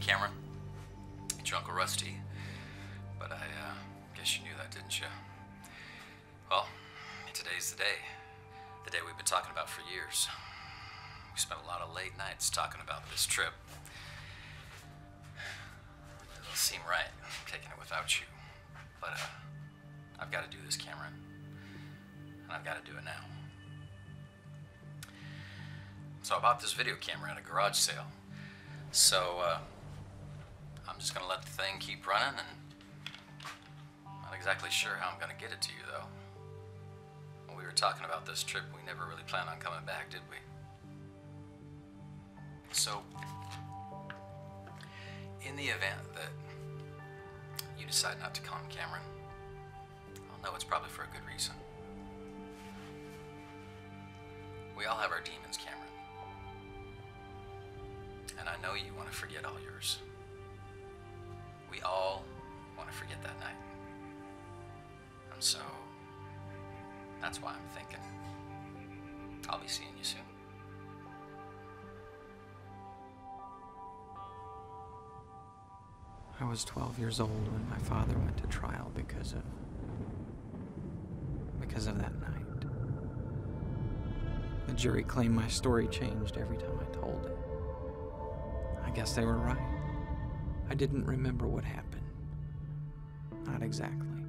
Cameron. It's your Uncle Rusty. But I guess you knew that, didn't you? Well, today's the day. The day we've been talking about for years. We spent a lot of late nights talking about this trip. It doesn't seem right taking it without you. But I've got to do this, Cameron. And I've got to do it now. So I bought this video camera at a garage sale. So I'm just going to let the thing keep running, and not exactly sure how I'm going to get it to you, though. When we were talking about this trip, we never really planned on coming back, did we? So, in the event that you decide not to come, Cameron, I'll know it's probably for a good reason. We all have our demons, Cameron. And I know you want to forget all yours. We all want to forget that night. And so, that's why I'm thinking I'll be seeing you soon. I was 12 years old when my father went to trial because of that night. The jury claimed my story changed every time I told it. I guess they were right. I didn't remember what happened. Not exactly.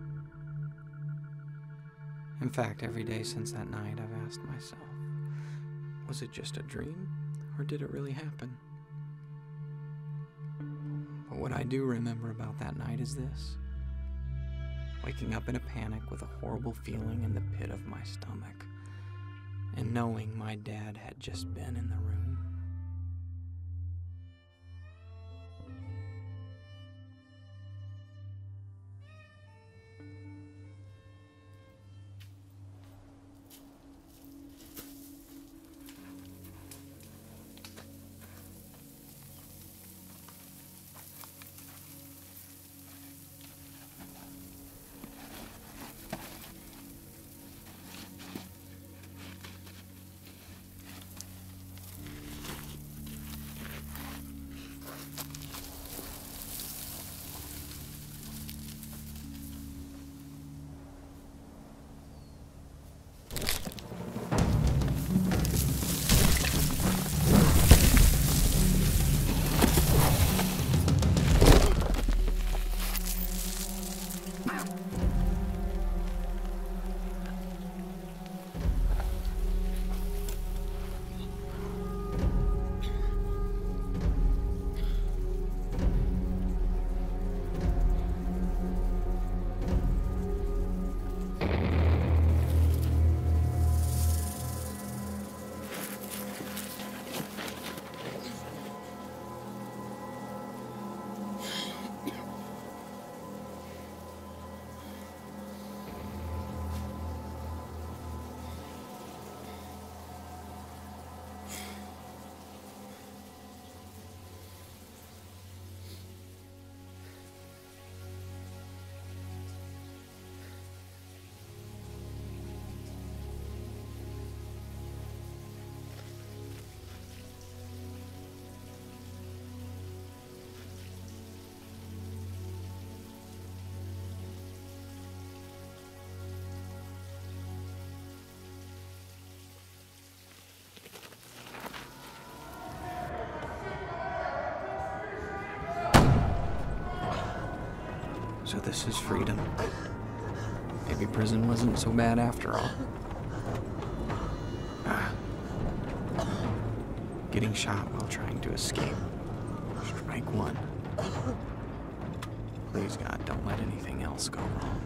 In fact, every day since that night, I've asked myself, was it just a dream, or did it really happen? But what I do remember about that night is this: waking up in a panic with a horrible feeling in the pit of my stomach, and knowing my dad had just been in the room. So this is freedom. Maybe prison wasn't so bad after all. Getting shot while trying to escape. Strike one. Please, God, don't let anything else go wrong.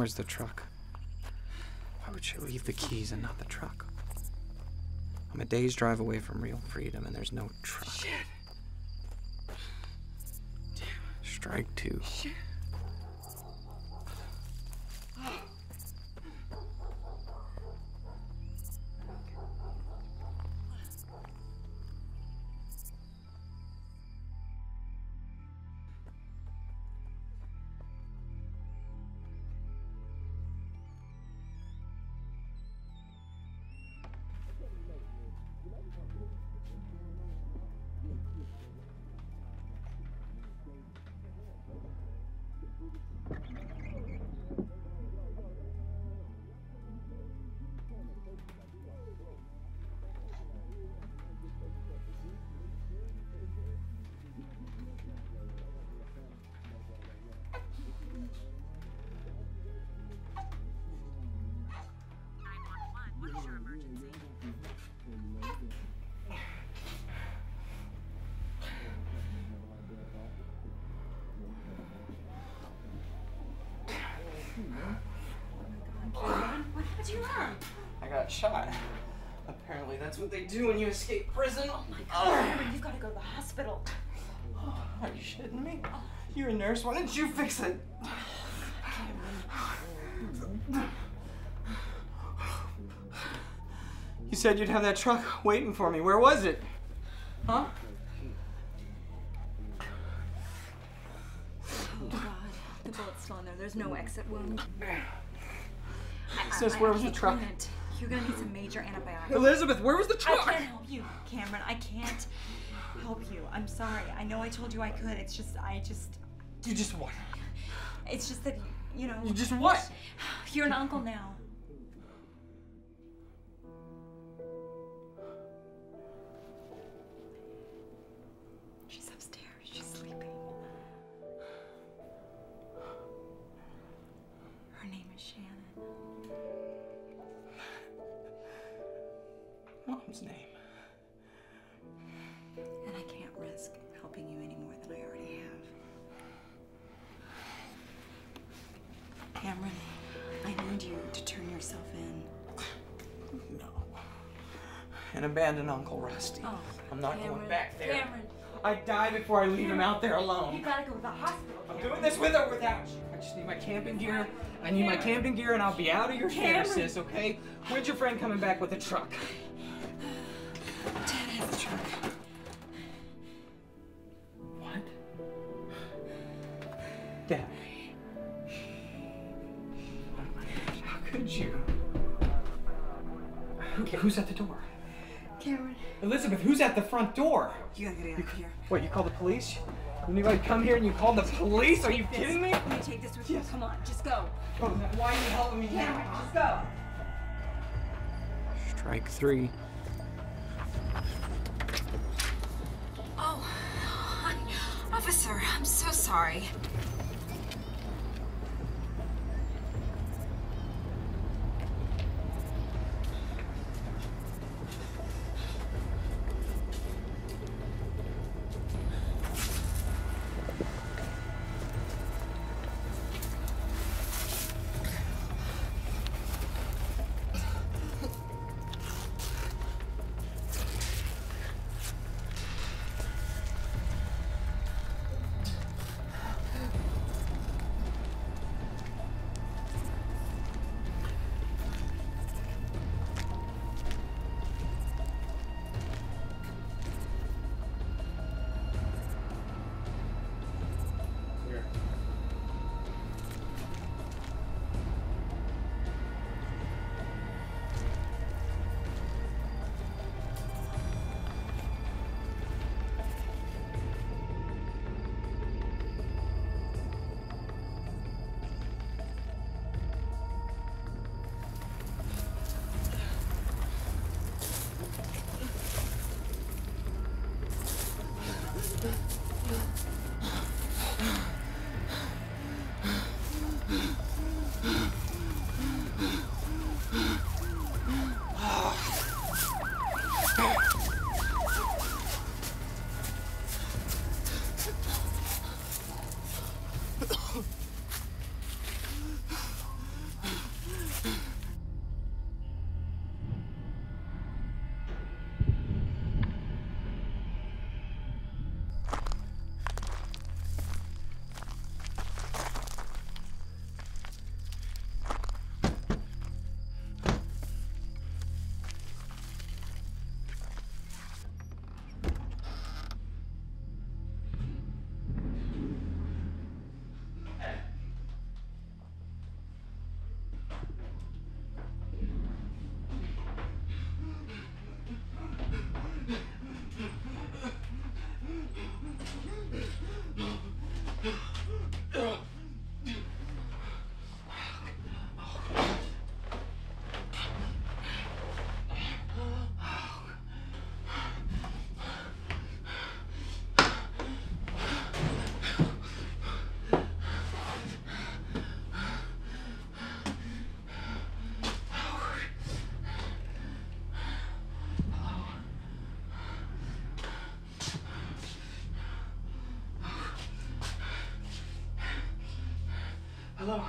Where's the truck? Why would she leave the keys and not the truck? I'm a day's drive away from real freedom, and there's no truck. Shit. Damn. Strike two. Shit. I got shot. Apparently that's what they do when you escape prison. Oh my God, Cameron, you've got to go to the hospital. Are you shitting me? You're a nurse. Why didn't you fix it? Cameron. You said you'd have that truck waiting for me. Where was it? Huh? Oh God, the bullet's still in there. There's no exit wound. Sis, where was the truck? You're gonna need some major antibiotics. Elizabeth, where was the truck? I can't help you, Cameron. I can't help you. I'm sorry. I know I told you I could. It's just, You just what? It's just that, you know. You just what? You're an uncle now. She's upstairs. She's sleeping. Her name is Shannon. Mom's name. And I can't risk helping you any more than I already have. Cameron, I need you to turn yourself in. No. And abandon Uncle Rusty. Oh, I'm not Cameron, going back there. Cameron. I die before I leave him out there You alone. gotta go to the hospital. I'm doing this with or without you. I just need my camping gear. I need my camping gear and I'll be out of your hair, Cameron. sis, okay? When's your friend coming back with the truck? Dad has the truck. What? Dad. How could you? Okay, who's at the door? Cameron. Elizabeth, who's at the front door? You gotta get out of here. What, you call the police? Anybody come here and you call the police? Are you kidding me? Let me take this with you. Come on, just go. Oh, why are you helping me Cameron, now? just go. Strike three. Oh, officer, I'm so sorry. Hello?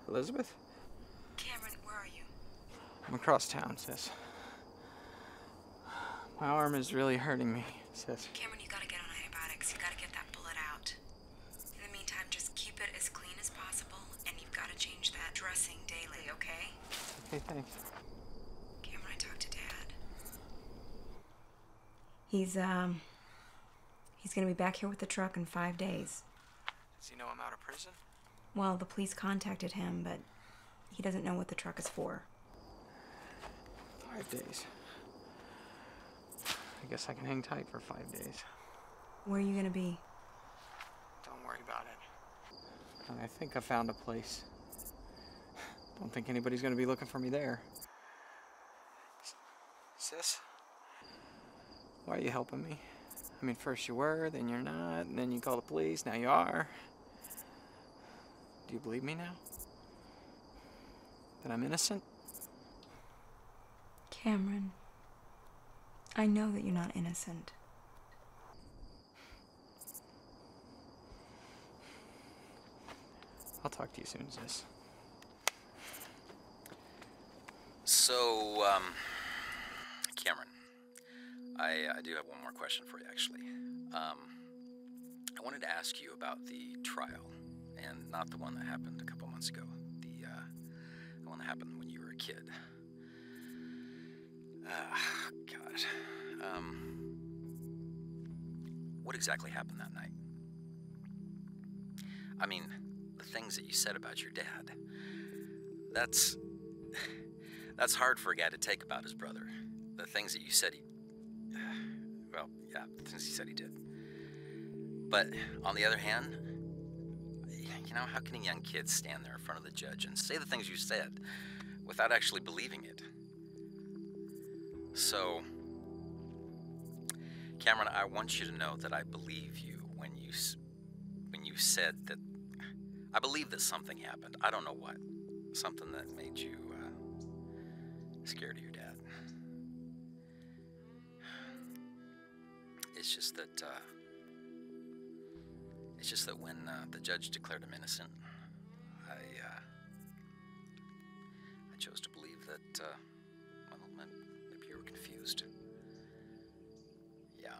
Elizabeth? Cameron, where are you? I'm across town, sis. My arm is really hurting me, sis. Cameron, you gotta get on antibiotics. You gotta get that bullet out. In the meantime, just keep it as clean as possible, and you've gotta change that dressing daily, okay? Okay, thanks. Cameron, I talked to Dad. He's gonna be back here with the truck in 5 days. Does he know I'm out of prison? Well, the police contacted him, but he doesn't know what the truck is for. 5 days. I guess I can hang tight for 5 days. Where are you gonna be? Don't worry about it. I think I found a place. Don't think anybody's gonna be looking for me there. Sis? Why are you helping me? I mean, first you were, then you're not, and then you call the police, now you are. Do you believe me now? That I'm innocent? Cameron, I know that you're not innocent. I'll talk to you soon, sis. So, Cameron, I do have one more question for you, actually. I wanted to ask you about the trial, and not the one that happened a couple months ago. The one that happened when you were a kid. God. What exactly happened that night? I mean, the things that you said about your dad. That's hard for a guy to take about his brother. the things that you said he... Well, yeah, the things he said he did. But on the other hand, you know, how can a young kid stand there in front of the judge and say the things you said without actually believing it? So, Cameron, I want you to know that I believe you when you said that... I believe that something happened. I don't know what. Something that made you scared of your dad. It's just that when the judge declared him innocent, I chose to believe that, well, maybe you were confused. Yeah.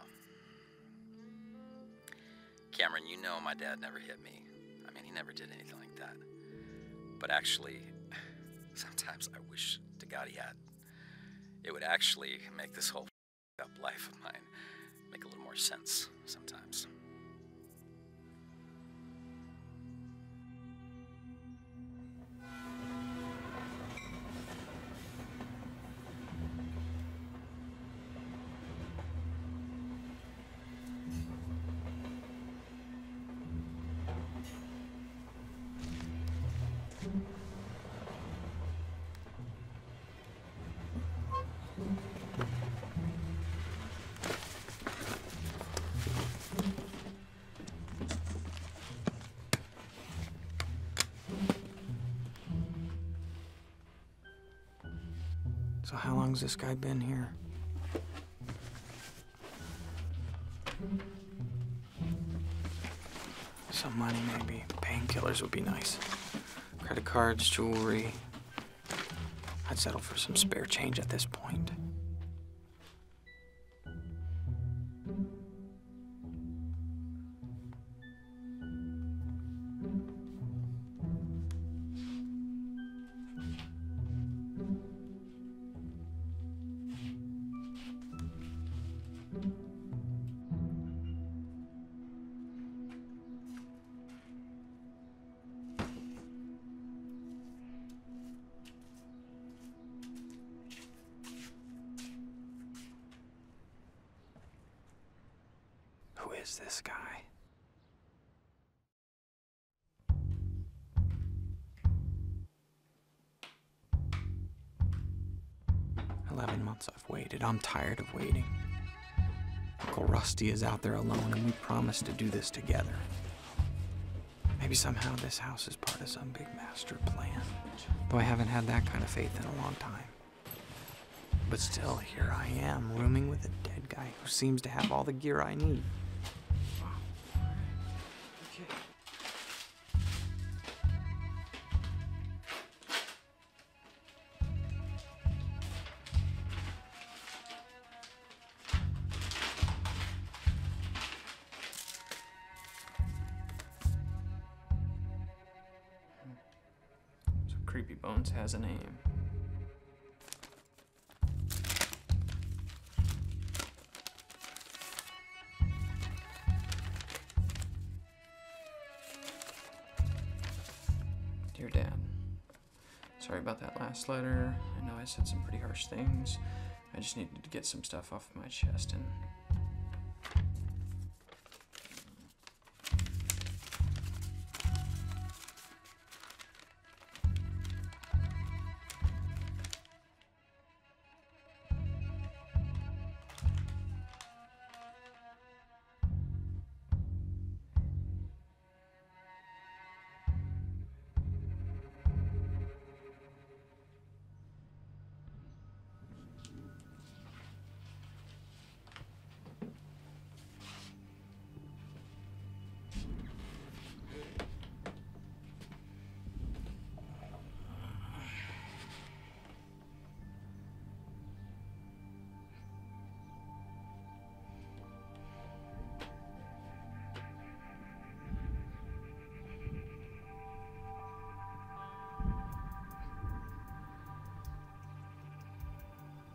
Cameron, you know my dad never hit me. I mean, he never did anything like that. But actually, sometimes I wish to God he had. It would actually make this whole up life of mine make a little more sense sometimes. So how long's this guy been here? Some money, maybe. Painkillers would be nice. Credit cards, jewelry. I'd settle for some spare change at this point. Who is this guy? "11 months I've waited. I'm tired of waiting. Uncle Rusty is out there alone, and we promised to do this together. Maybe somehow this house is part of some big master plan, though I haven't had that kind of faith in a long time. But still, here I am, rooming with a dead guy who seems to have all the gear I need. So Creepy Bones has a name. Dear Dad, sorry about that last letter. I know I said some pretty harsh things. I just needed to get some stuff off my chest and...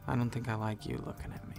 I don't think I like you looking at me.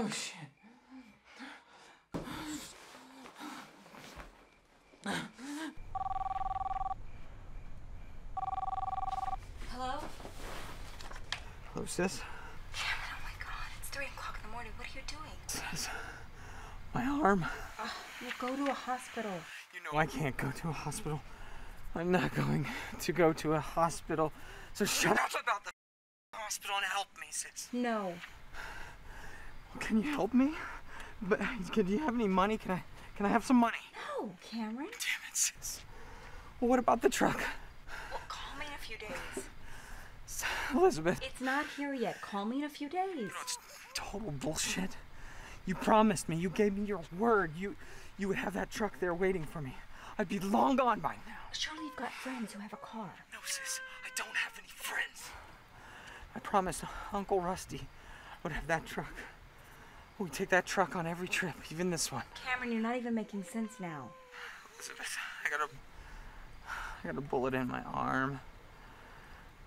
Oh, shit. Hello? Hello, sis. Cameron, oh my God, it's 3 o'clock in the morning. What are you doing? Sis, my arm. You go to a hospital. You know I can't go to a hospital. I'm not going to go to a hospital. So shut up about the hospital and help me, sis. No. Can you help me? But do you have any money? Can I have some money? No, Cameron. Damn it, sis. Well, what about the truck? Well, call me in a few days. Elizabeth. It's not here yet. Call me in a few days. You know, it's total bullshit. You promised me. You gave me your word. You would have that truck there waiting for me. I'd be long gone by now. Surely you've got friends who have a car. No, sis. I don't have any friends. I promised Uncle Rusty would have that truck. We take that truck on every trip, even this one. Cameron, you're not even making sense now. Elizabeth, I got a bullet in my arm.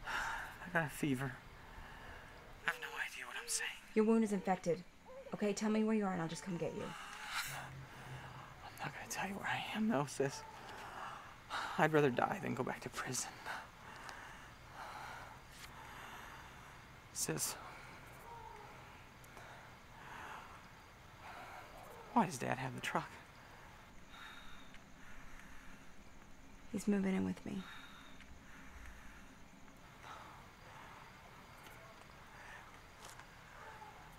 I got a fever. I have no idea what I'm saying. Your wound is infected. Okay, tell me where you are and I'll just come get you. I'm not gonna tell you where I am, though, sis. I'd rather die than go back to prison. Sis. Why does Dad have the truck? He's moving in with me.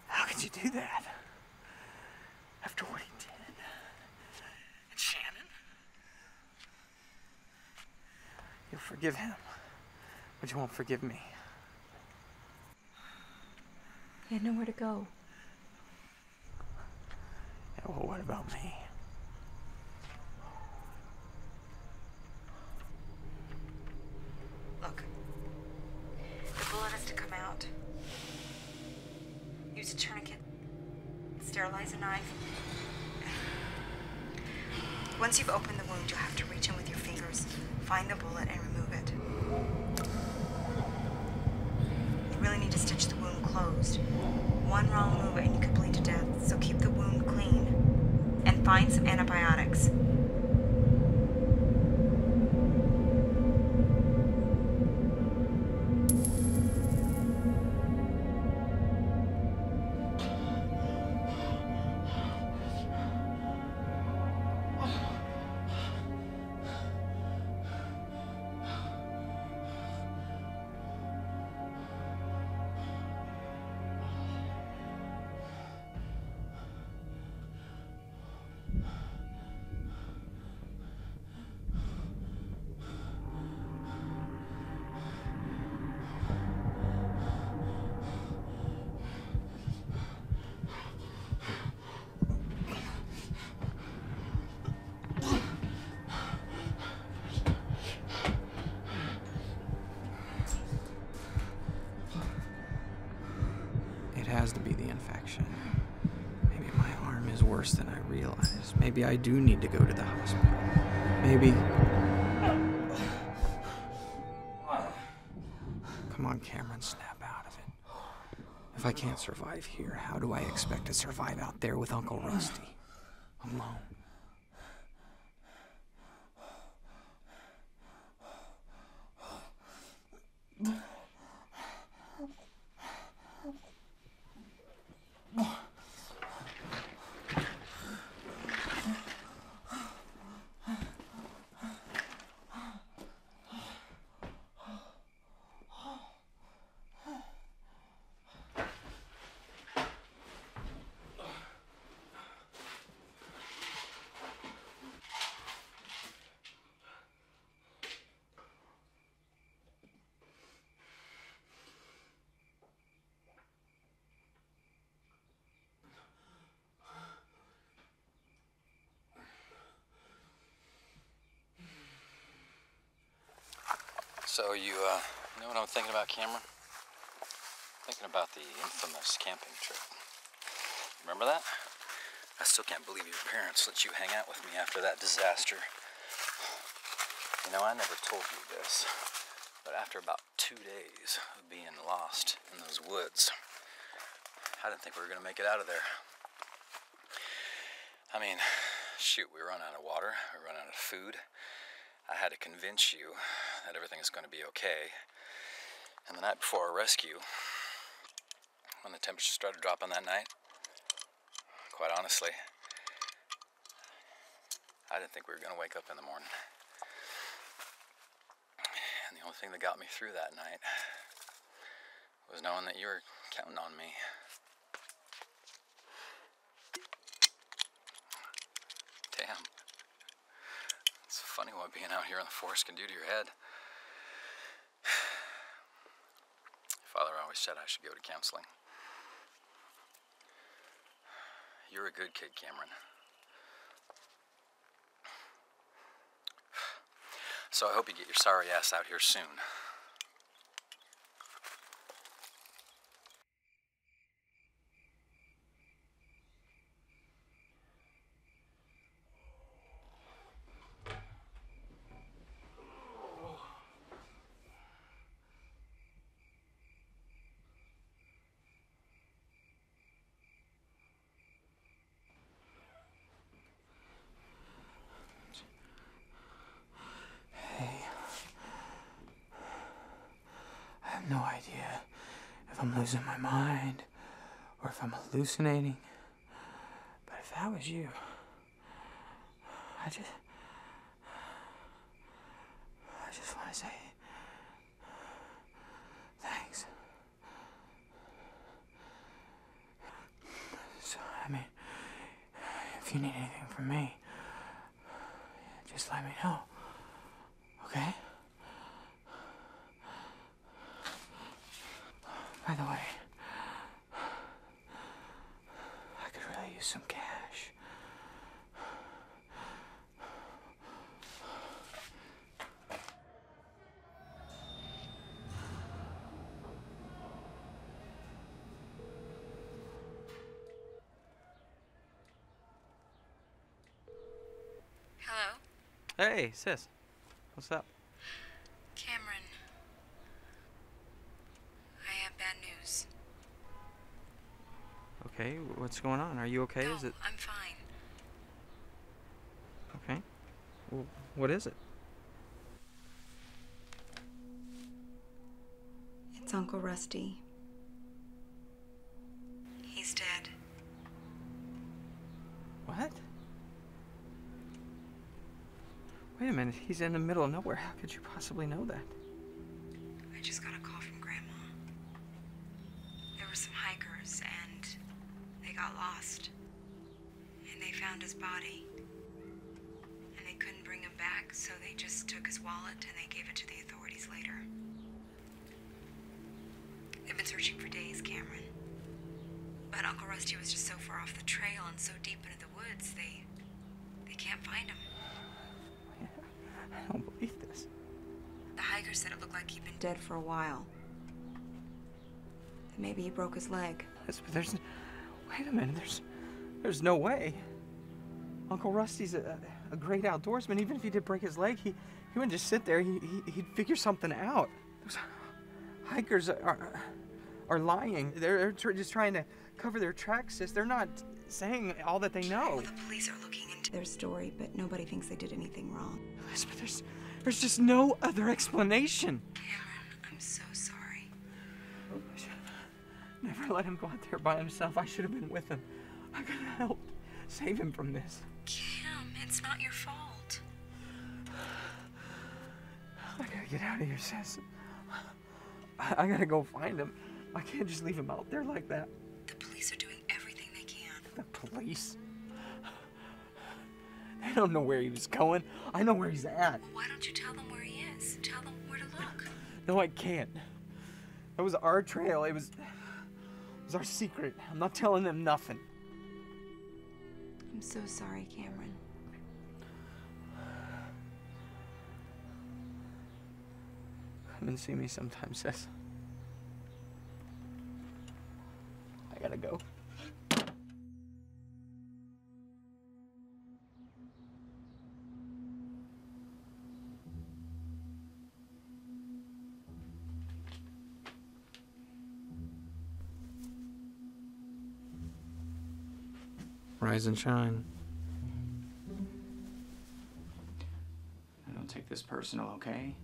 How could you do that? After what he did? And Shannon? You'll forgive him, but you won't forgive me. He had nowhere to go. Yeah, well, what about me? Look, the bullet has to come out. Use a tourniquet. Sterilize a knife. Once you've opened the wound, you'll have to reach in with your fingers, find the bullet, and remove it. You really need to stitch the wound closed. One wrong move and you could bleed to death, so keep the wound clean. And find some antibiotics. It has to be the infection. Maybe my arm is worse than I realize. Maybe I do need to go to the hospital. Maybe... Come on, Cameron, snap out of it. If I can't survive here, how do I expect to survive out there with Uncle Rusty? Alone. So you know what I'm thinking about, Cameron? Thinking about the infamous camping trip. Remember that? I still can't believe your parents let you hang out with me after that disaster. You know, I never told you this, but after about 2 days of being lost in those woods, I didn't think we were gonna make it out of there. I mean, shoot, we run out of water, we run out of food. I had to convince you that everything is going to be okay. And the night before our rescue, when the temperature started dropping that night, quite honestly, I didn't think we were going to wake up in the morning. And the only thing that got me through that night was knowing that you were counting on me. Damn. It's funny what being out here in the forest can do to your head. Father always said I should go to counseling. You're a good kid, Cameron. So I hope you get your sorry ass out here soon. No idea if I'm losing my mind or if I'm hallucinating. But if that was you, I just want to say thanks. So, I mean, if you need anything from me, just let me know, okay? By the way, I could really use some cash. Hello? Hey, sis. What's up? Cameron. I have bad news. Okay, what's going on? Are you okay? No, Is it I'm fine. okay? Well, what is it? It's Uncle Rusty. He's dead. What? Wait a minute, he's in the middle of nowhere. How could you possibly know that? I just got a call from Grandma. There were some hikers and they got lost. And they found his body. And they couldn't bring him back, so they just took his wallet and they gave it to the authorities later. They've been searching for days, Cameron. But Uncle Rusty was just so far off the trail and so deep into the woods, they can't find him. I don't believe this. The hiker said it looked like he'd been dead for a while. And maybe he broke his leg. But wait a minute, there's no way. Uncle Rusty's a great outdoorsman. Even if he did break his leg, he wouldn't just sit there. He'd figure something out. Those hikers are lying. They're just trying to cover their tracks, sis. They're not saying all that they know. Well, the police are looking into their story, but nobody thinks they did anything wrong. Elizabeth, there's just no other explanation. Cameron, I'm so sorry. Never let him go out there by himself. I should have been with him. I could have helped save him from this. Cam, it's not your fault. I gotta get out of here, sis. I gotta go find him. I can't just leave him out there like that. The police are doing everything they can. The police? They don't know where he was going. I know where he's at. Why don't you tell them where he is? Tell them where to look. No, I can't. That was our trail. It was our secret. I'm not telling them nothing. I'm so sorry, Cameron. Come and see me sometime, sis. I gotta go. Rise and shine. take this personal, okay?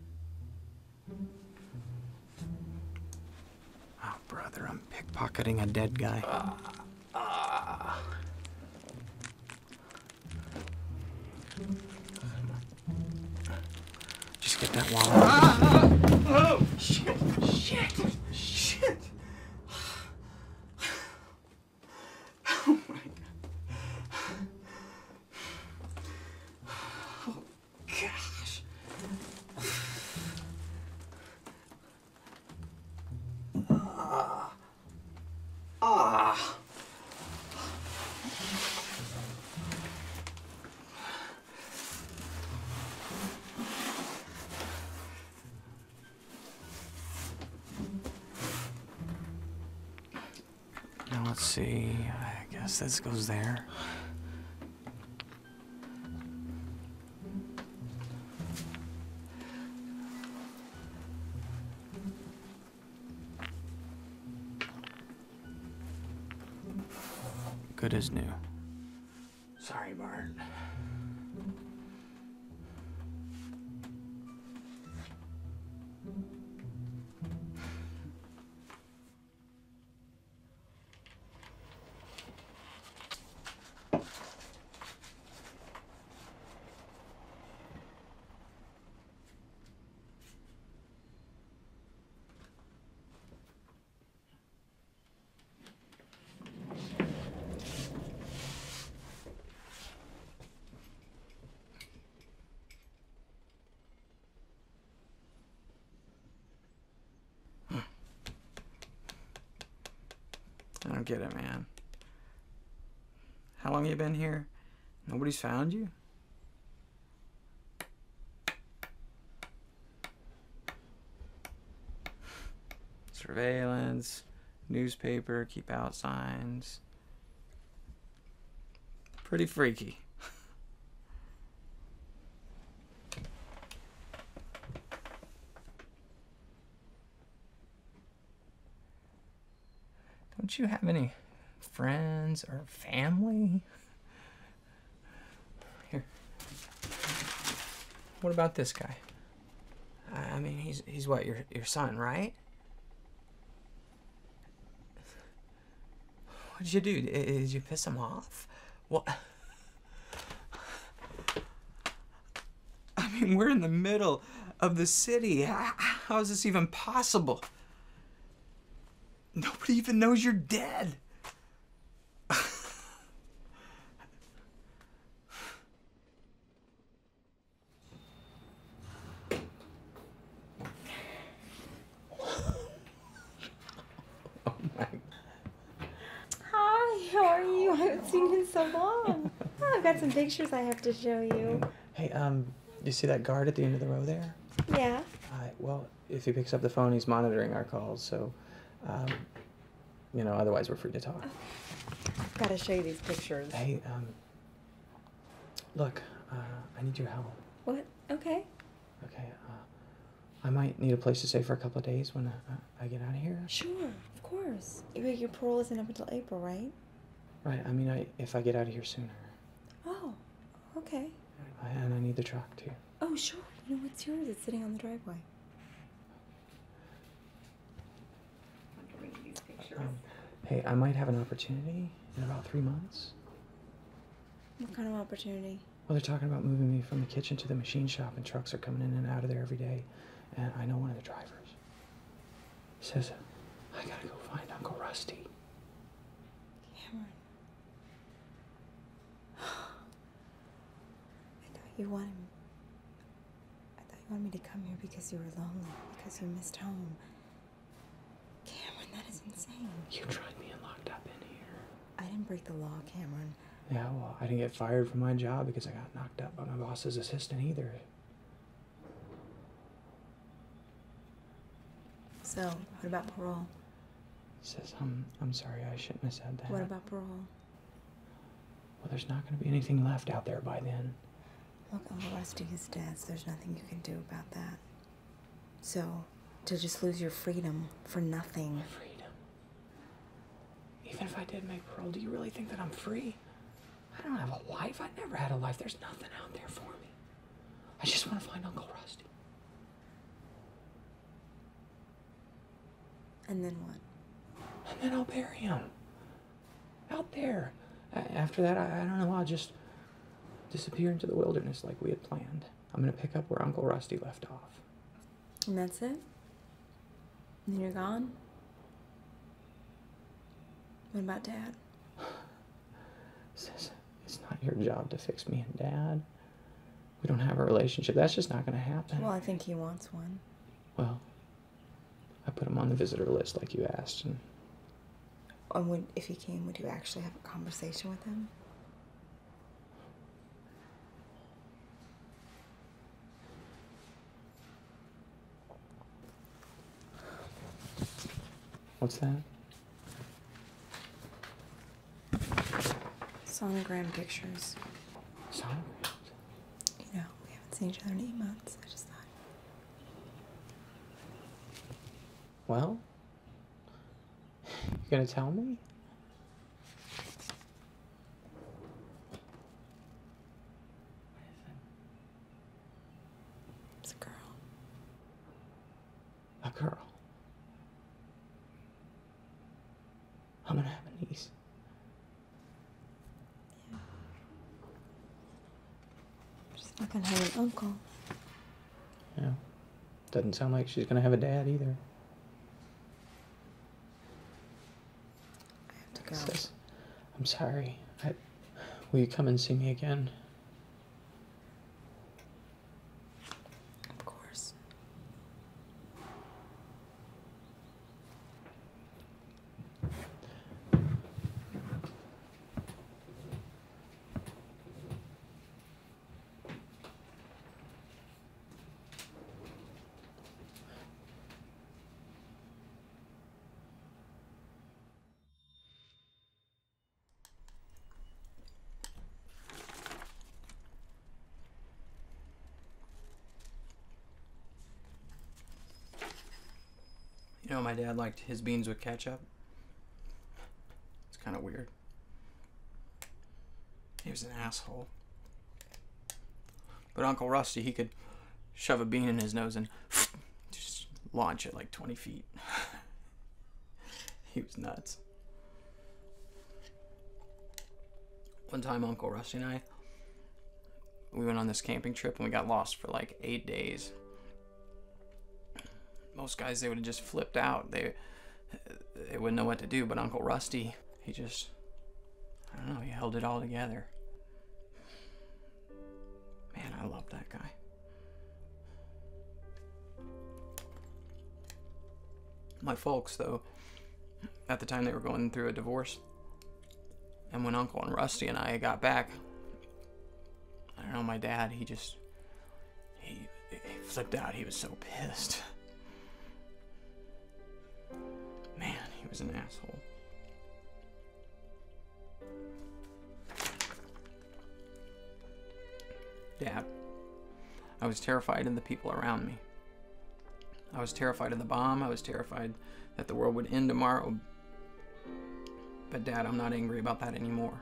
Oh, brother, I'm pickpocketing a dead guy. Just get that wallet. Oh, shit. Shit. Shit. Oh, my God. Oh, gosh. Now let's see. I guess this goes there. Good as new. Sorry, Bart. I don't get it, man. How long you been here? Nobody's found you? Surveillance, newspaper, keep out signs. Pretty freaky. Don't you have any friends or family? Here. What about this guy? I mean, he's what, your son, right? What did you do? Did you piss him off? What? I mean, we're in the middle of the city. How is this even possible? Nobody even knows you're dead. Oh my. Hi, how are you? I haven't seen you in so long. Oh, I've got some pictures I have to show you. Hey, you see that guard at the end of the row there? Yeah. Well, if he picks up the phone, he's monitoring our calls, so, you know, otherwise we're free to talk. I've got to show you these pictures. Hey, look, I need your help. What? Okay. Okay, I might need a place to stay for a couple of days when I get out of here. Sure, of course. Your parole isn't up until April, right? Right, I mean, if I get out of here sooner. Oh, okay. And I need the truck, too. Oh, sure. You know, what's yours? It's sitting on the driveway. These pictures. Hey, I might have an opportunity in about 3 months. What kind of opportunity? Well, they're talking about moving me from the kitchen to the machine shop, and trucks are coming in and out of there every day. And I know one of the drivers. He says, I gotta go find Uncle Rusty. Cameron. I thought you wanted me to come here because you were lonely, because you missed home. Cameron, that is insane. You tried me and locked up in here. I didn't break the law, Cameron. Yeah, well, I didn't get fired from my job because I got knocked up by my boss's assistant either. So, what about parole? He says, I'm sorry, I shouldn't have said that. What about parole? Well, there's not going to be anything left out there by then. Look, Uncle Rusty is dead, so there's nothing you can do about that. So, to just lose your freedom for nothing. My freedom? Even if I did make parole, do you really think that I'm free? I don't have a life. I never had a life. There's nothing out there for me. I just want to find Uncle Rusty. And then what? And then I'll bury him. Out there. After that, I don't know, I'll just disappear into the wilderness like we had planned. I'm going to pick up where Uncle Rusty left off. And that's it? And then you're gone? What about Dad? Sis, it's not your job to fix me and Dad. We don't have a relationship. That's just not going to happen. Well, I think he wants one. Well, I put him on the visitor list like you asked, and If he came, would you actually have a conversation with him? what's that? Sonogram pictures. Sonograms? You know, we haven't seen each other in 8 months. I just thought. Well, you gonna tell me? It's a girl. A girl. I'm gonna have a niece. She's not gonna have an uncle. Yeah. Doesn't sound like she's gonna have a dad either. I have to go. Sis, I'm sorry. Will you come and see me again? Of course. You know, my dad liked his beans with ketchup. It's kind of weird. He was an asshole. But Uncle Rusty, he could shove a bean in his nose and just launch it like 20 feet. He was nuts. One time, Uncle Rusty and we went on this camping trip and we got lost for like 8 days. Most guys, they would have just flipped out. They wouldn't know what to do. But Uncle Rusty, he just, I don't know, he held it all together. Man, I love that guy. My folks, though, at the time they were going through a divorce. And when Uncle and Rusty and I got back, I don't know, my dad, he flipped out. He was so pissed. Man, he was an asshole. Dad, I was terrified of the people around me. I was terrified of the bomb. I was terrified that the world would end tomorrow. But Dad, I'm not angry about that anymore.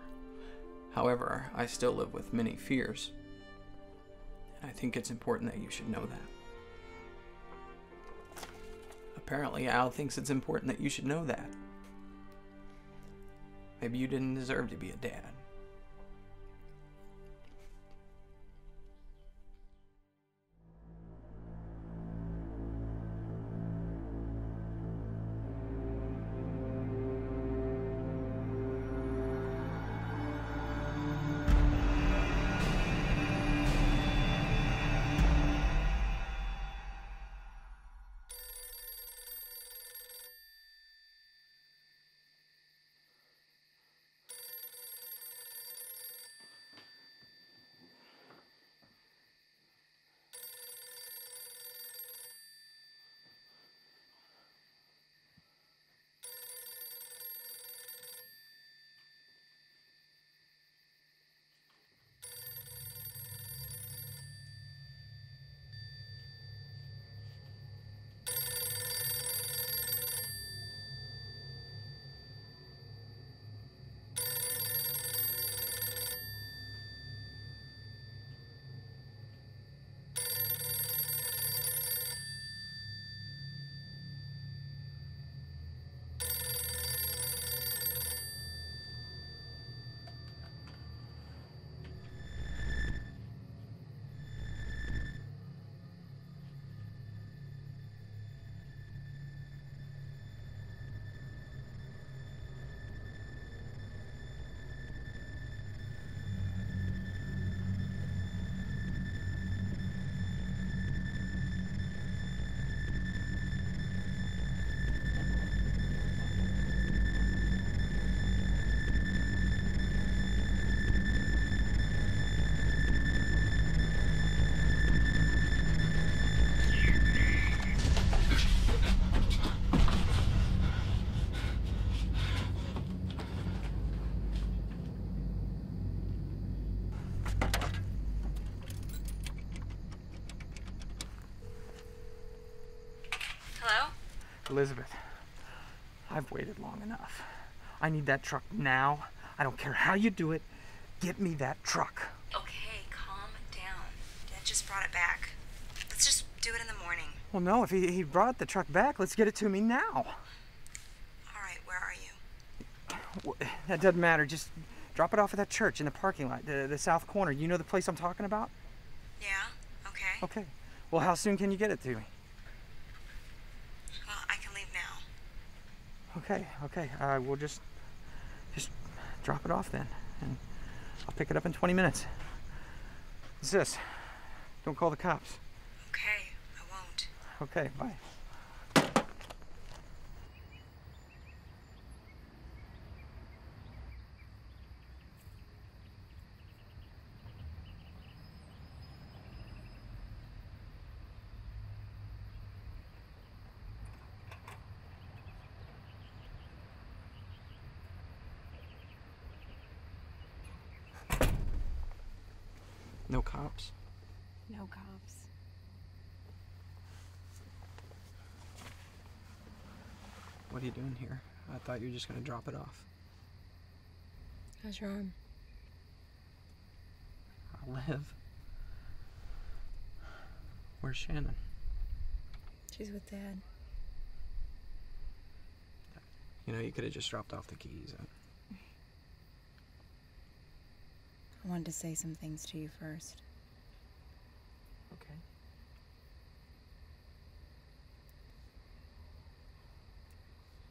However, I still live with many fears. And I think it's important that you should know that. Apparently, Al thinks it's important that you should know that. Maybe you didn't deserve to be a dad. Elizabeth, I've waited long enough. I need that truck now. I don't care how you do it. Get me that truck. Okay, calm down. Dad just brought it back. Let's just do it in the morning. Well, no, if he brought the truck back, let's get it to me now. All right, where are you? Well, that doesn't matter. Just drop it off at that church in the parking lot, the south corner. You know the place I'm talking about? Yeah, okay. Okay. Well, how soon can you get it to me? Well, I can leave now. Okay. We'll just drop it off then, and I'll pick it up in 20 minutes. Sis, don't call the cops. Okay, I won't. Okay, bye. No cops? No cops. What are you doing here? I thought you were just gonna drop it off. How's your arm? I'll live. Where's Shannon? She's with Dad. You know, you could have just dropped off the keys. I wanted to say some things to you first. Okay.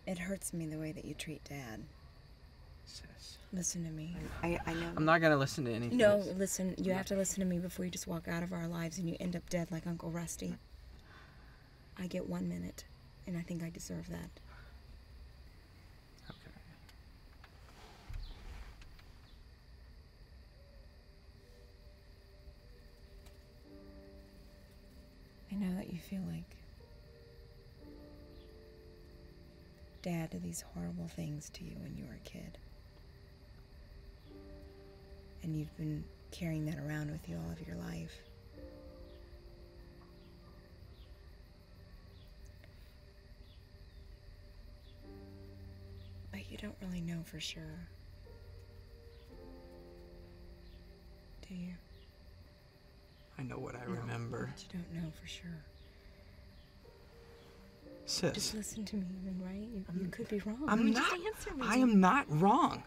It hurts me the way that you treat Dad. Sis. Listen to me. I know. I'm not gonna listen to anything. No, listen. You have to listen to me before you just walk out of our lives and you end up dead like Uncle Rusty. I get 1 minute, and I think I deserve that. Okay. I know that you feel like Dad did these horrible things to you when you were a kid. And you've been carrying that around with you all of your life. But you don't really know for sure. Do you? I know what I No, remember. but you don't know for sure. Sis. Just listen to me, right? You could be wrong. I'm Just not. answer me. I am not wrong.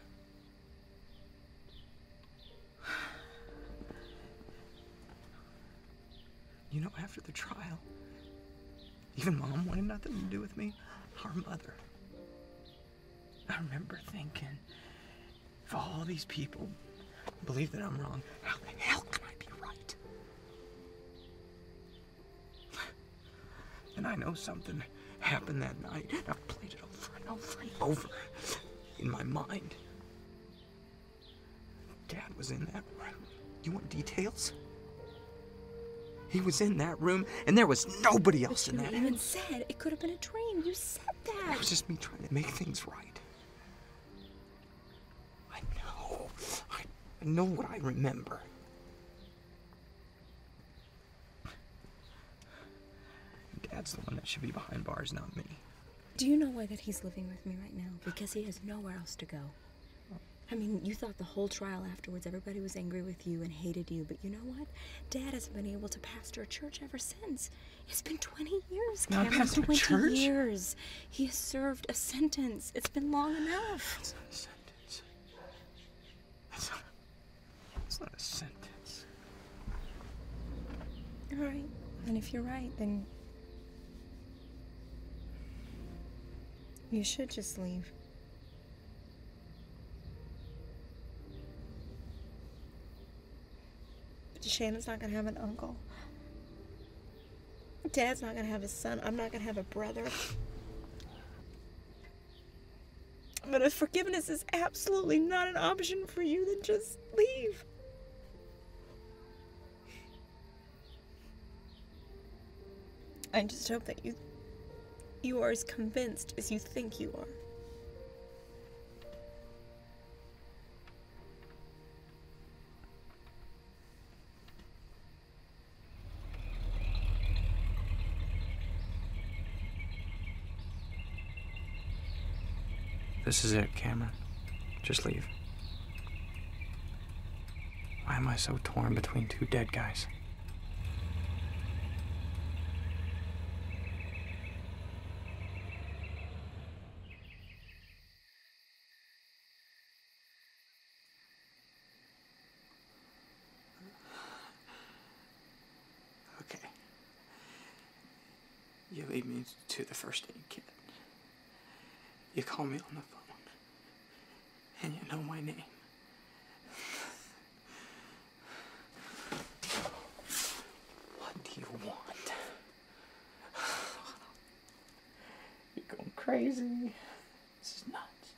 You know, after the trial, even Mom wanted nothing to do with me. Our mother. I remember thinking, if all these people believe that I'm wrong, how the hell can I be right? And I know something happened that night. I've played it over and over and over in my mind. Dad was in that room. You want details? He was in that room, and there was nobody else in that room. You even said it could have been a dream. You said that. It was just me trying to make things right. I know what I remember. Dad's the one that should be behind bars, not me. Do you know why that he's living with me right now? Because he has nowhere else to go. I mean, you thought the whole trial afterwards everybody was angry with you and hated you, but you know what? Dad hasn't been able to pastor a church ever since. It's been 20 years, Not Cameron. pastor a 20 church? years. He has served a sentence. It's been long enough. It's not a sentence. It's not a sentence. All right. And if you're right, then you should just leave. Shannon's not gonna have an uncle. Dad's not gonna have a son. I'm not gonna have a brother. But if forgiveness is absolutely not an option for you, then just leave. I just hope that you are as convinced as you think you are. This is it, Cameron. Just leave. Why am I so torn between two dead guys? Okay. You lead me to the first aid kit. You call me on the phone. And you know my name. What do you want? You're going crazy. This is nuts.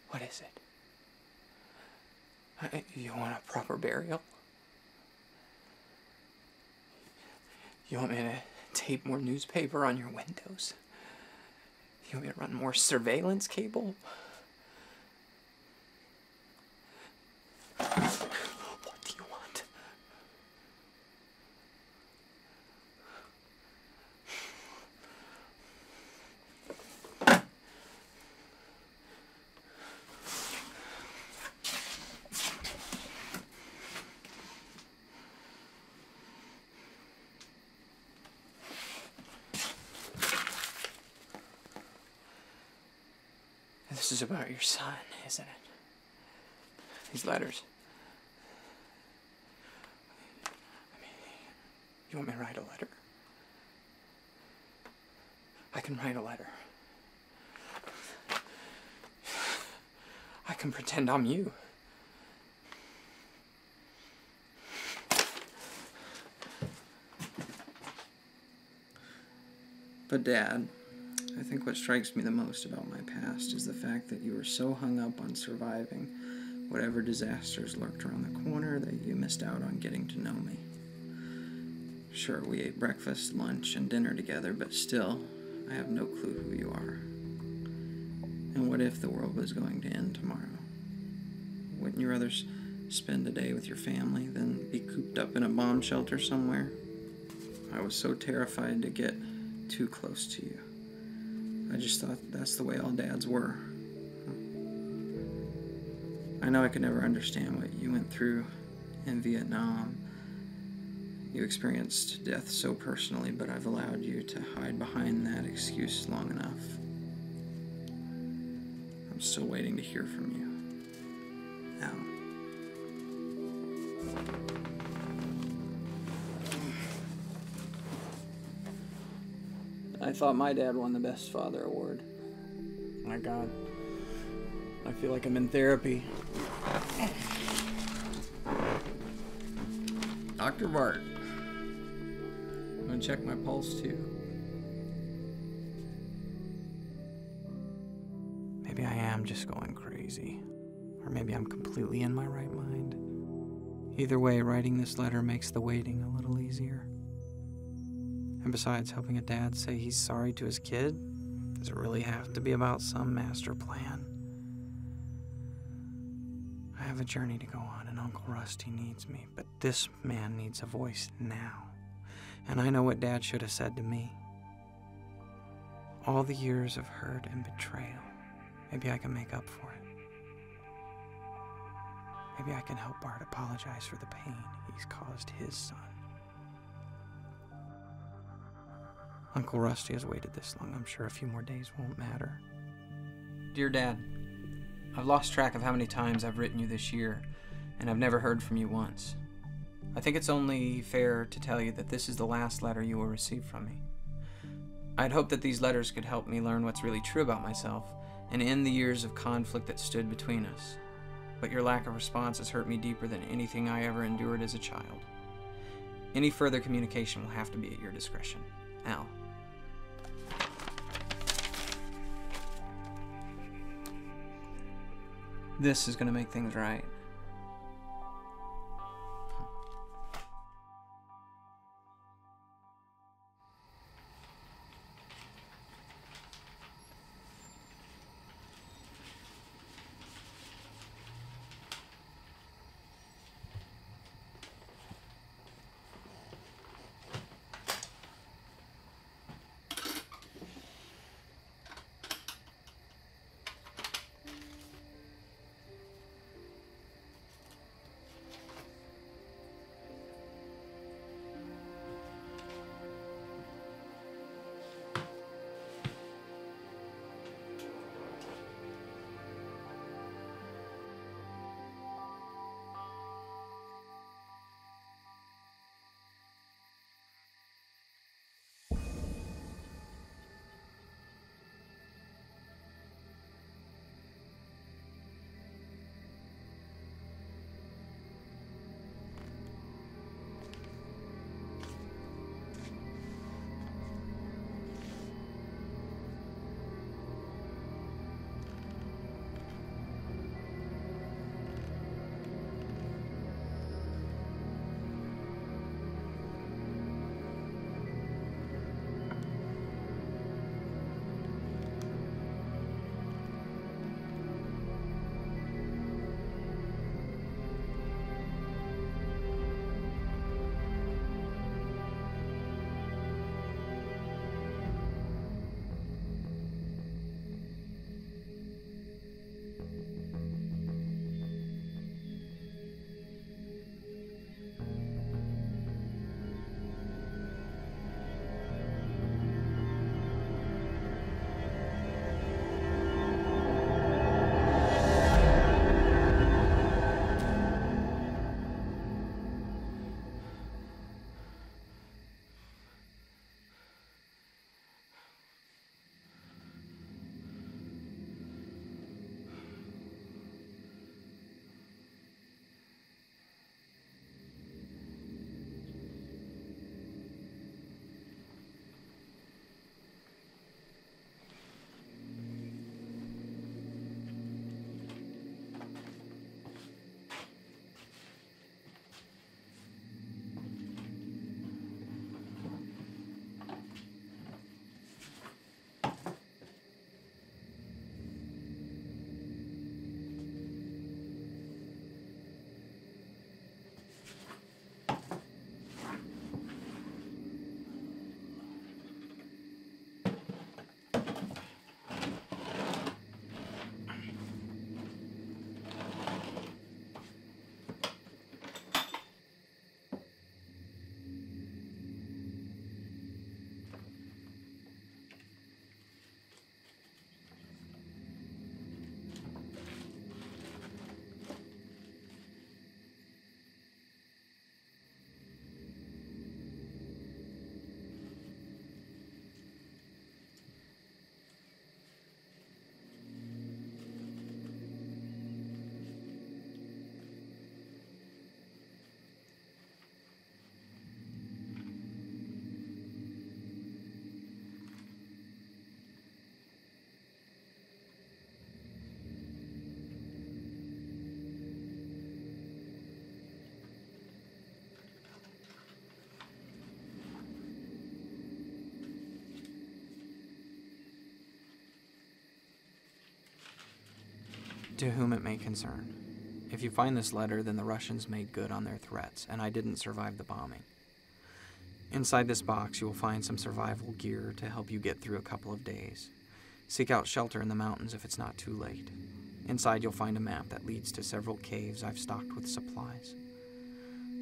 What is it? You want a proper burial? You want me to tape more newspaper on your windows? You want me to run more surveillance cable? What do you want? This is about your son, isn't it? These letters. I mean, you want me to write a letter? I can write a letter. I can pretend I'm you. But Dad, I think what strikes me the most about my past is the fact that you were so hung up on surviving whatever disasters lurked around the corner that you missed out on getting to know me. Sure, we ate breakfast, lunch, and dinner together, but still, I have no clue who you are. And what if the world was going to end tomorrow? Wouldn't you rather spend a day with your family than be cooped up in a bomb shelter somewhere? I was so terrified to get too close to you. I just thought that's the way all dads were. I know I could never understand what you went through in Vietnam. You experienced death so personally, but I've allowed you to hide behind that excuse long enough. I'm still waiting to hear from you. Al. I thought my dad won the Best Father Award. My God. I feel like I'm in therapy. Dr. Bart. I'm gonna check my pulse too. Maybe I am just going crazy. Or maybe I'm completely in my right mind. Either way, writing this letter makes the waiting a little easier. And besides helping a dad say he's sorry to his kid, does it really have to be about some master plan? I have a journey to go on, and Uncle Rusty needs me, but this man needs a voice now. And I know what Dad should have said to me. All the years of hurt and betrayal, maybe I can make up for it. Maybe I can help Bart apologize for the pain he's caused his son. Uncle Rusty has waited this long. I'm sure a few more days won't matter. Dear Dad, I've lost track of how many times I've written you this year, and I've never heard from you once. I think it's only fair to tell you that this is the last letter you will receive from me. I'd hoped that these letters could help me learn what's really true about myself and end the years of conflict that stood between us. But your lack of response has hurt me deeper than anything I ever endured as a child. Any further communication will have to be at your discretion. Al. This is going to make things right. To whom it may concern. If you find this letter, then the Russians made good on their threats, and I didn't survive the bombing. Inside this box, you will find some survival gear to help you get through a couple of days. Seek out shelter in the mountains if it's not too late. Inside, you'll find a map that leads to several caves I've stocked with supplies.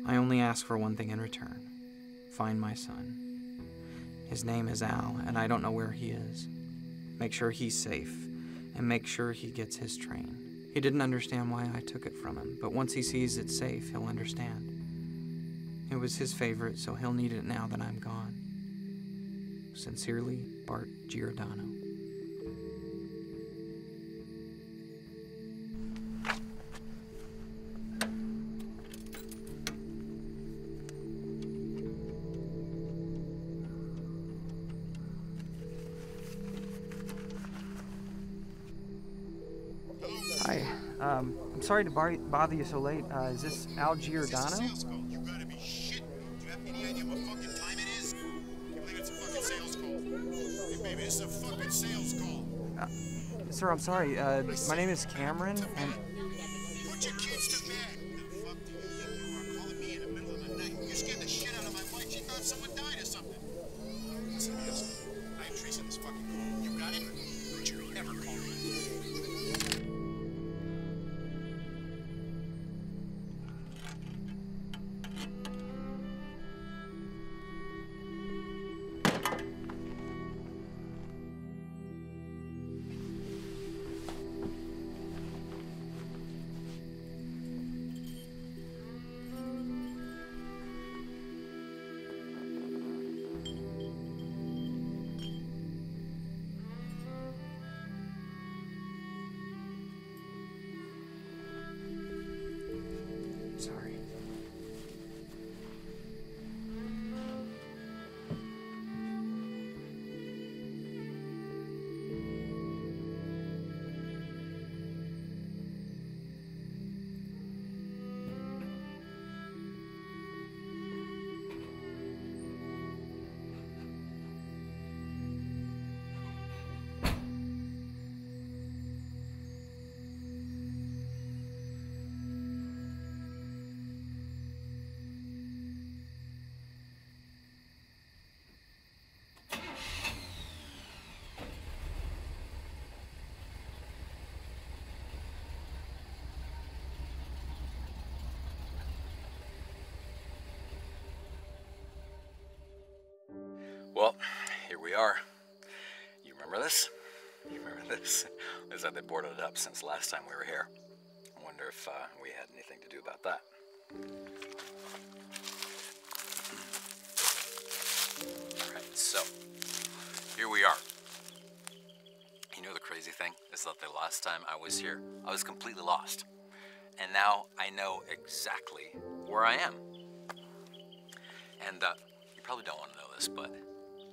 I only ask for one thing in return. Find my son. His name is Al, and I don't know where he is. Make sure he's safe, and make sure he gets his train. He didn't understand why I took it from him, but once he sees it's safe, he'll understand. It was his favorite, so he'll need it now that I'm gone. Sincerely, Bart Giordano. Hi. I'm sorry to bother you so late. Is this Al Giordano? You gotta be shitting. Do you have any idea what fucking time it is? You think it's a fucking sales call? Hey, baby, this is a fucking sales call. Sir, I'm sorry. My name is Cameron, and... Put your kids to bed. The fuck do you think you are calling me in the middle of the night? You scared the shit out of my wife. She thought someone died or something. Listen, I am tracing this fucking call. You got it? Don't you ever call me. Sorry. Well, here we are. You remember this? You remember this? Looks like they boarded it up since last time we were here. I wonder if we had anything to do about that. Alright, so here we are. You know the crazy thing is that the last time I was here, I was completely lost. And now I know exactly where I am. And you probably don't want to know this, but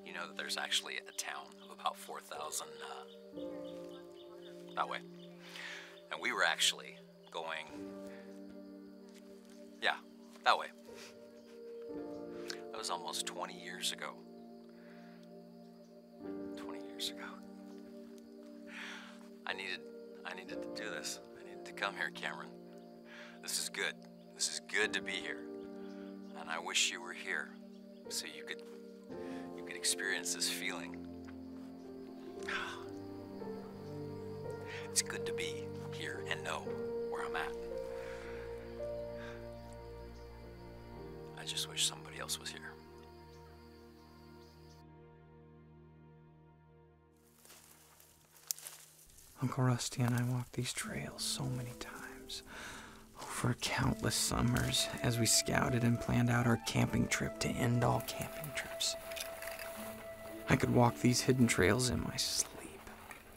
you know that there's actually a town of about 4,000 that way. And we were actually going, yeah, that way. That was almost 20 years ago. 20 years ago. I needed to do this. I needed to come here, Cameron. This is good. This is good to be here. And I wish you were here so you could experience this feeling. It's good to be here and know where I'm at. I just wish somebody else was here. Uncle Rusty and I walked these trails so many times, over countless summers, as we scouted and planned out our camping trip to end all camping trips. I could walk these hidden trails in my sleep.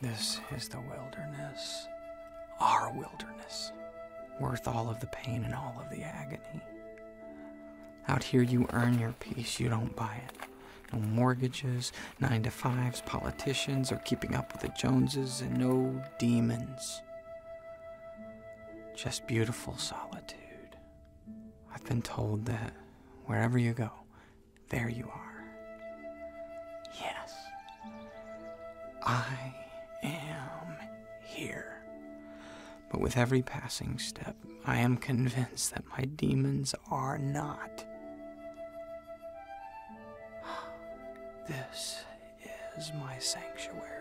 This is the wilderness, our wilderness, worth all of the pain and all of the agony. Out here you earn your peace, you don't buy it. No mortgages, 9-to-5s, politicians, or keeping up with the Joneses, and no demons. Just beautiful solitude. I've been told that wherever you go, there you are. Yes, I am here. But with every passing step, I am convinced that my demons are not. This is my sanctuary.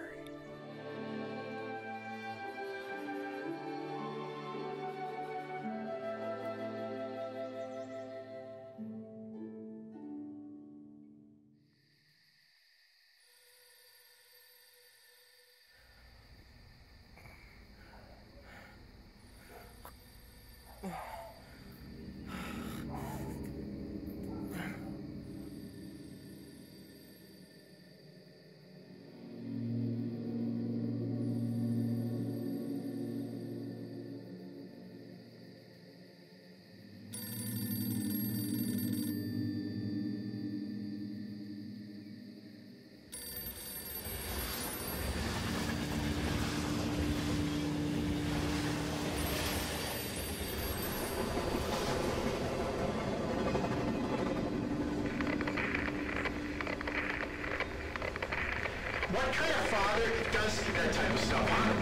What kind of father does that type of stuff, huh?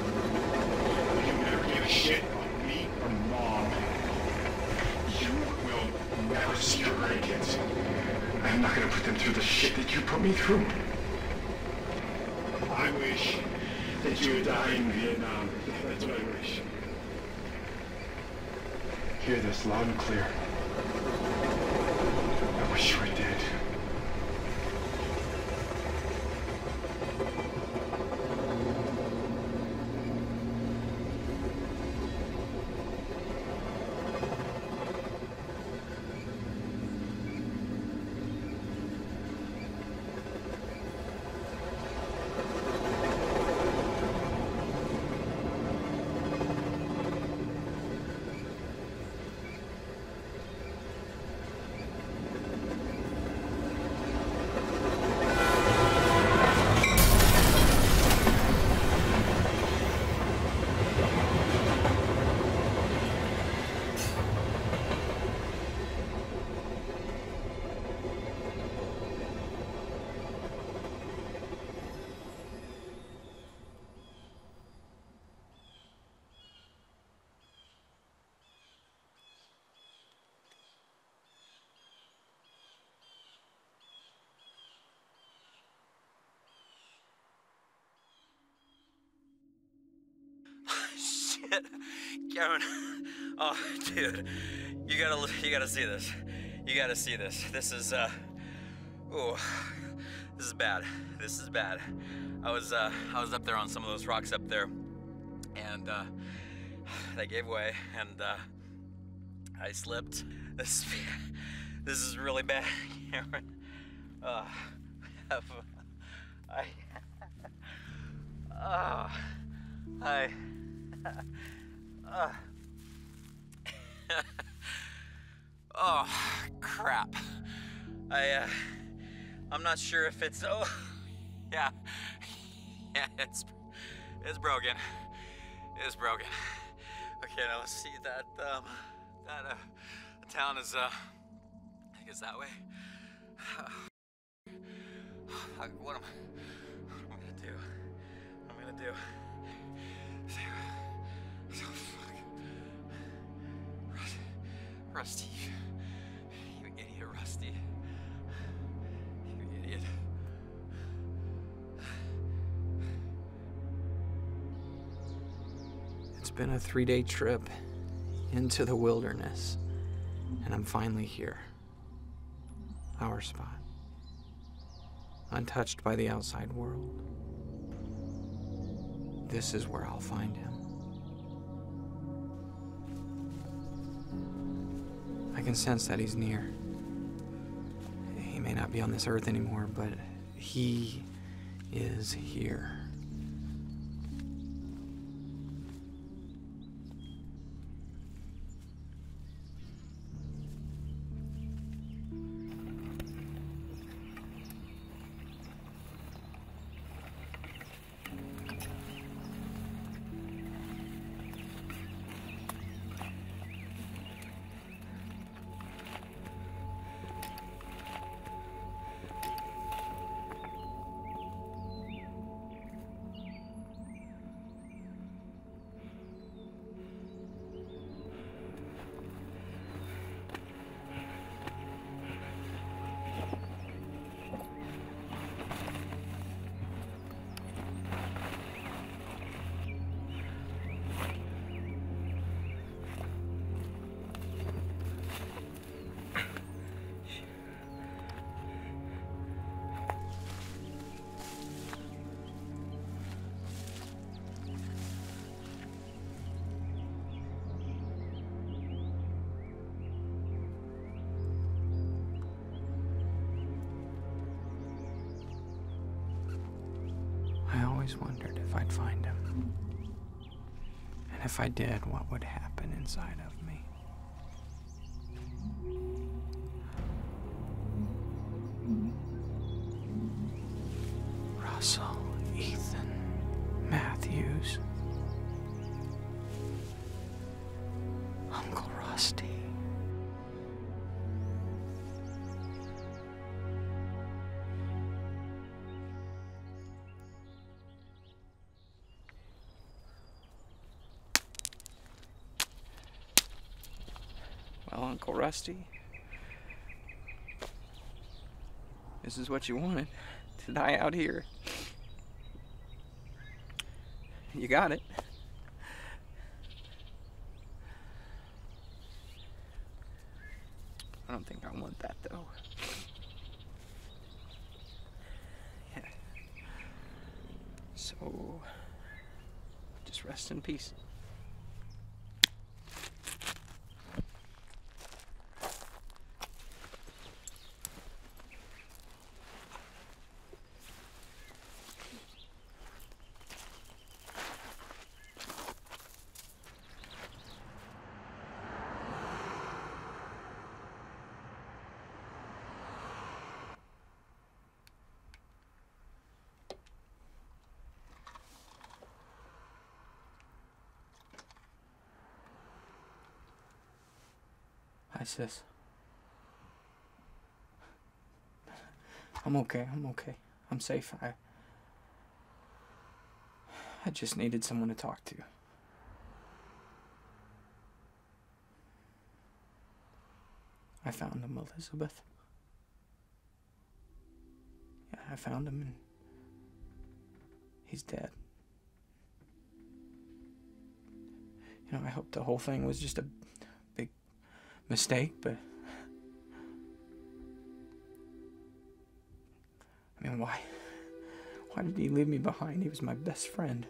You never give a shit on me or Mom. You will never see your grandkids. I'm not gonna put them through the shit that you put me through. I wish that you would die in Vietnam. That's what I wish. Hear this loud and clear. I wish you were dead. Shit, Karen. Oh, dude, you gotta see this. You gotta see this. This is ooh, this is bad. This is bad. I was up there on some of those rocks up there, and they gave way, and I slipped. This is really bad, Karen. Oh, crap. I'm not sure if it's, oh, yeah, it's broken. It's broken. Okay, now let's see that town is, I think it's that way. What am I gonna do? What am I gonna do? Oh, fuck. Rusty. You idiot, Rusty. You idiot. It's been a 3-day trip into the wilderness, and I'm finally here. Our spot. Untouched by the outside world. This is where I'll find him. I can sense that he's near. He may not be on this earth anymore, but he is here. always wondered if I'd find him. And if I did, what would happen inside of me. Russell, Ethan, Matthews, Uncle Rusty. Well, Uncle Rusty, this is what you wanted, to die out here. You got it. I don't think I want that, though. Yeah. So, just rest in peace. Hi, sis. I'm okay. I'm safe. I just needed someone to talk to. I found him, Elizabeth. Yeah, I found him and he's dead. You know, I hope the whole thing was just a big mistake, but I mean, why did he leave me behind? He was my best friend,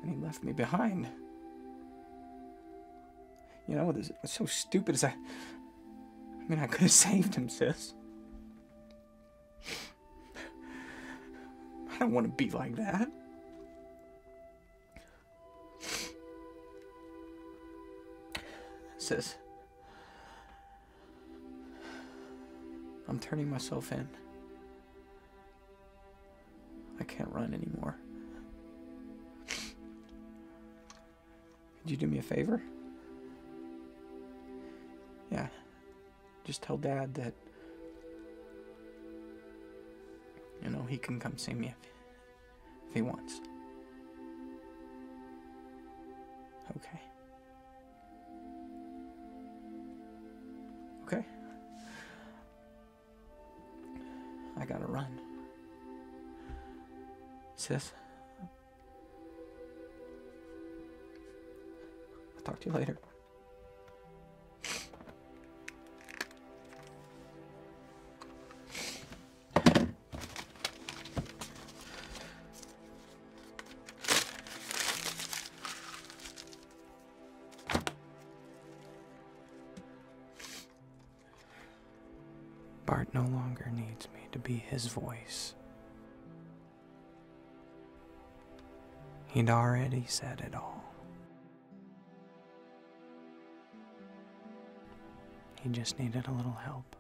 and he left me behind. You know, what's so stupid is I mean, I could have saved him, sis. I don't want to be like that. Sis, I'm turning myself in. I can't run anymore. Could you do me a favor? Yeah, just tell Dad that, you know, he can come see me if he wants. Okay. Okay. I gotta run. Sis, I'll talk to you later. Bart no longer needs me to be his voice. He'd already said it all. He just needed a little help.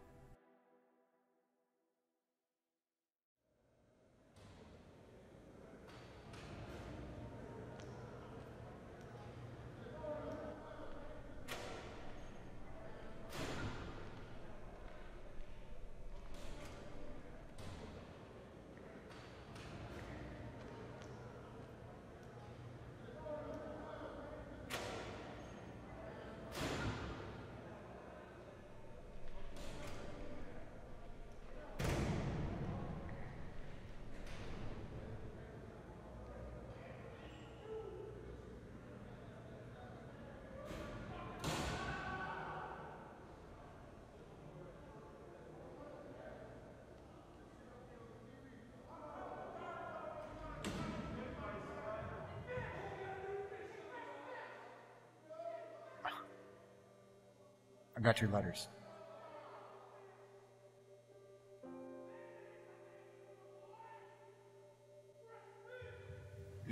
I got your letters.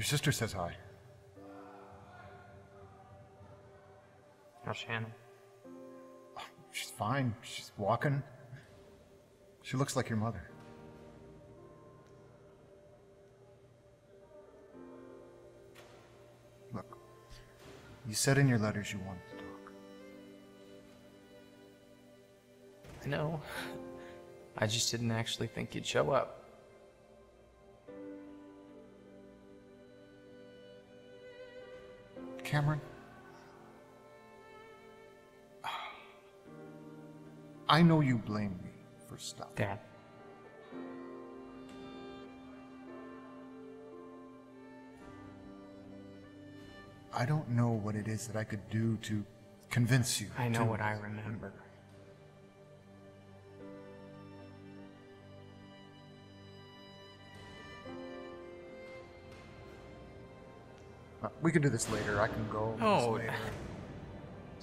Your sister says hi. How's Shannon? She's fine. She's walking. She looks like your mother. Look, you said in your letters you wanted to talk. I know. I just didn't actually think you'd show up. Cameron? I know you blame me for stuff. Dad. I don't know what it is that I could do to convince you. I know what I remember. We can do this later. I can go. No. Later.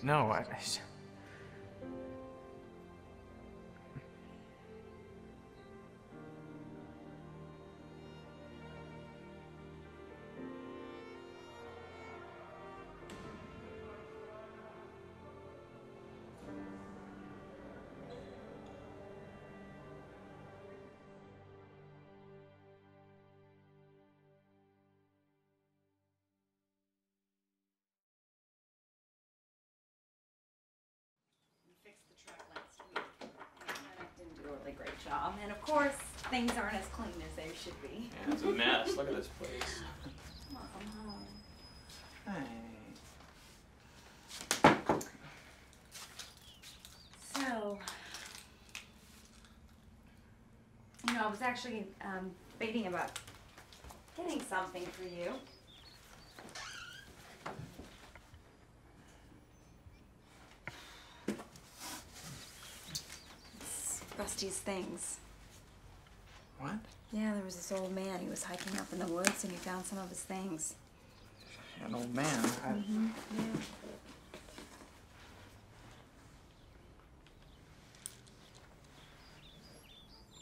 No, Great job, and of course things aren't as clean as they should be. Yeah, it's a mess. Look at this place. Welcome home. Hey. So, I was actually debating about getting something for you. Rusty's things. What? Yeah, there was this old man. He was hiking up in the woods and he found some of his things. An old man. Yeah.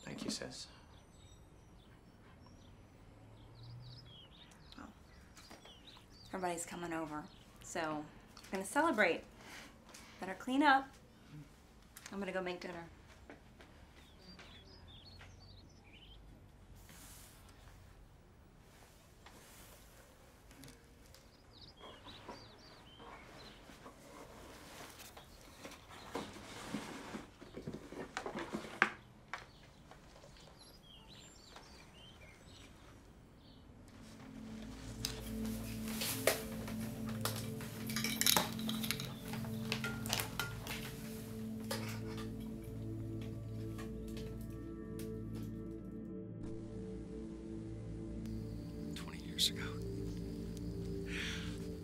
Thank you, sis. Well, everybody's coming over, so I'm gonna celebrate. Better clean up. I'm gonna go make dinner. Ago.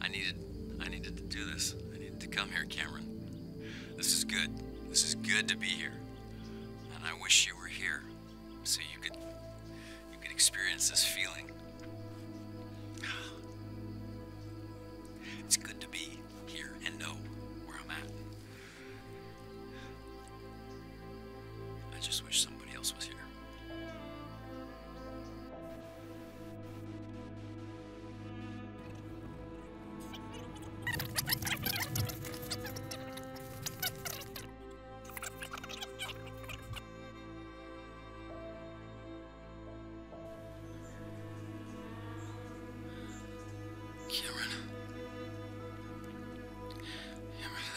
I needed to do this. I needed to come here, Cameron. This is good. This is good to be here. And I wish you were here so you could experience this feeling. It's good to be here and know where I'm at. I just wish somebody else was here.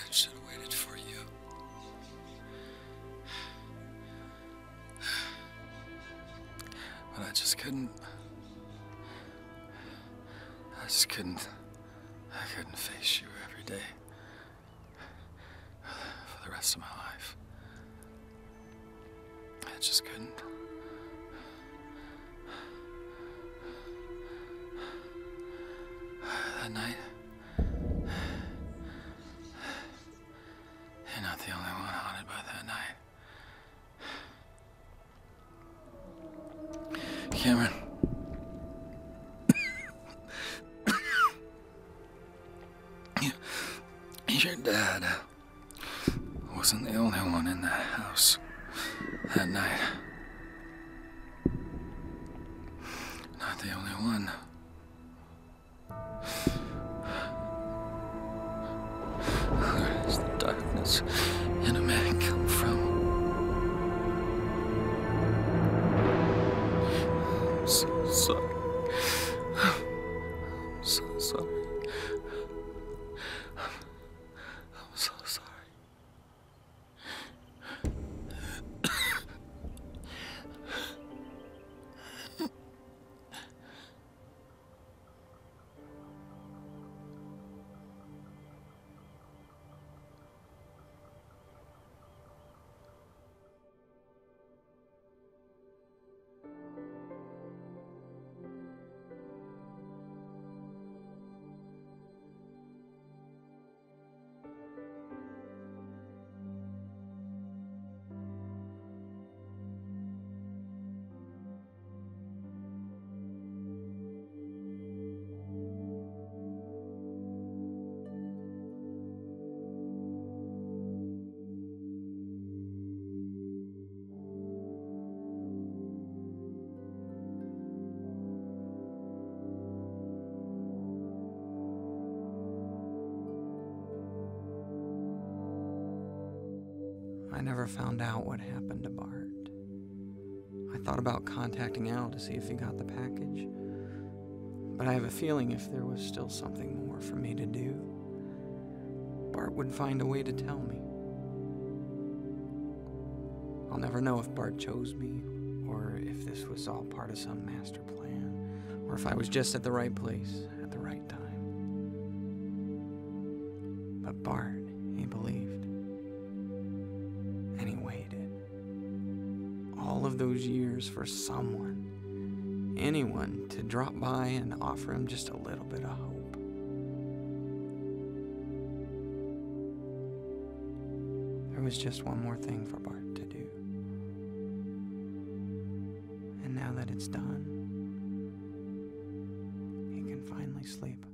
I should have waited for you. But I just couldn't. I couldn't face you every day for the rest of my life. I just couldn't. That night, you're not the only one haunted by that night. Cameron. Your dad wasn't the only one in that house that night. Not the only one. and a man come from. I'm so sorry. I'm so sorry. I'm so sorry. I never found out what happened to Bart. I thought about contacting Al to see if he got the package, but I have a feeling if there was still something more for me to do, Bart would find a way to tell me. I'll never know if Bart chose me, or if this was all part of some master plan, or if I was just at the right place at the right time. But Bart, he believed. And he waited. All of those years for someone, anyone, to drop by and offer him just a little bit of hope. There was just one more thing for Bart to do. And now that it's done, he can finally sleep.